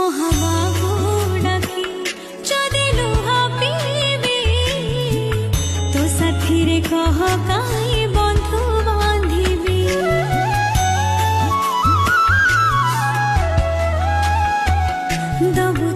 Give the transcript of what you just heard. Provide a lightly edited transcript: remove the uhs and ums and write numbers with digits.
মহাবাহু ডাকি যদি লুহা পিবি তো সাথীরে কহ কাই বন্ধু বাঁধিবি দবু